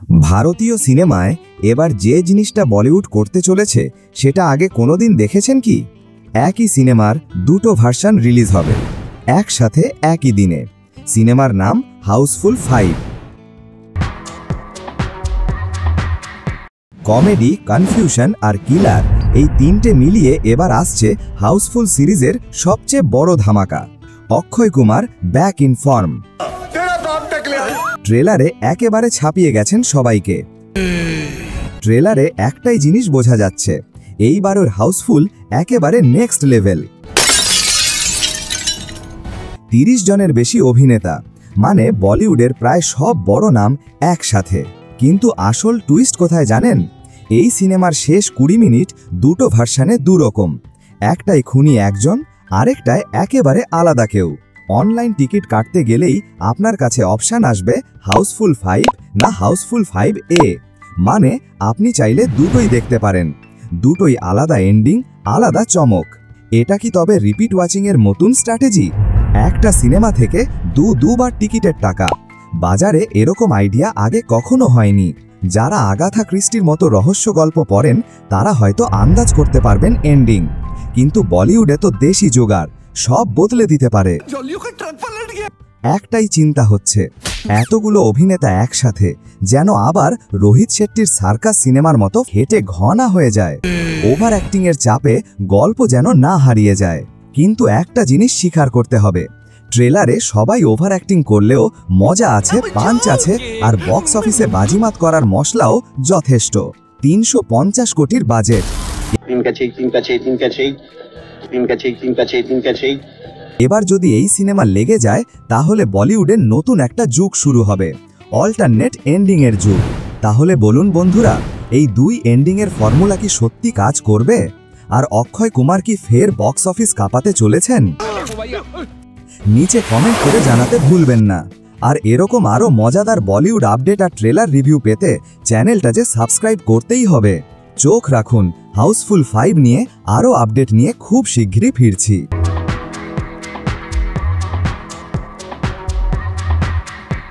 ভারতীয় সিনেমায় এবার যে জিনিসটা বলিউড করতে চলেছে সেটা আগে কোনোদিন দেখেছেন কি? একই সিনেমার দুটো ভার্সন রিলিজ হবে একসাথে একই দিনে। সিনেমার নাম হাউসফুল 5। কমেডি, কনফিউশন আর কিলার এই তিনটে মিলিয়ে এবার আসছে হাউসফুল সিরিজের সবচেয়ে বড় ধামাকা। Akshay Kumar back in form. ট্রেলারে একেবারে ছাপিয়ে গেছেন সবাইকে। ট্রেলারে একটাই জিনিস বোঝা যাচ্ছে, এইবারের হাউসফুল একেবারে নেক্সট লেভেল। 30 জনের বেশি অভিনেতা, মানে বলিউডের প্রায় সব বড় নাম একসাথে। কিন্তু আসল টুইস্ট কোথায় জানেন? এই সিনেমার শেষ 20 মিনিট দুটো ভার্সানে দুরকম। একটাই খুনি একজন, আরেকটায় একেবারে আলাদা কেউ। অনলাইন টিকিট কাটতে গেলেই আপনার কাছে অপশন আসবে হাউসফুল 5 না হাউসফুল 5A। মানে আপনি চাইলে দুটোই দেখতে পারেন। দুটোই আলাদা এন্ডিং, আলাদা চমক। এটা কি তবে রিপিট ওয়াচিং এর নতুন স্ট্র্যাটেজি? একটা সিনেমা থেকে দুবার টিকিটের টাকা। বাজারে এরকম আইডিয়া আগে কখনো হয়নি। যারা আগাথা ক্রিস্টির মতো রহস্য গল্প পড়েন তারা হয়তো আন্দাজ করতে পারবেন এন্ডিং, কিন্তু বলিউডে তো দেশি জোগাড়, সব বদলে দিতে পারে। একটাই চিন্তা হচ্ছে, এতগুলো অভিনেতা একসাথে যেন আবার রোহিত শেট্টির সার্কাস সিনেমার মতো হেঁটে ঘনা হয়ে যায়। ওভার অ্যাক্টিং এর চাপে গল্প যেন না হারিয়ে যায়। কিন্তু একটা জিনিস স্বীকার করতে হবে, ট্রেলারে সবাই ওভার অ্যাক্টিং করলেও মজা আছে, পাঞ্চ আছে, আর বক্স অফিসে বাজিমাত করার মশলাও যথেষ্ট। 350 কোটির বাজেট। এবার যদি এই সিনেমা লেগে যায় তাহলে বলিউডের নতুন একটা যুগ শুরু হবে, অল্টারনেট এন্ডিং এর যুগ। তাহলে বলুন বন্ধুরা, এই দুই এন্ডিং এর ফর্মুলা কি সত্যি কাজ করবে? আর অক্ষয় কুমার কি ফের বক্স অফিস কাঁপাতে চলেছেন? নিচে কমেন্ট করে জানাতে ভুলবেন না। আর এরকম আরো মজাদার বলিউড আপডেট আর ট্রেলার রিভিউ পেতে চ্যানেলটা যে সাবস্ক্রাইব করতেই হবে। চোখ রাখুন, হাউসফুল 5 নিয়ে আরো আপডেট নিয়ে খুব শিগগিরই ফিরছি।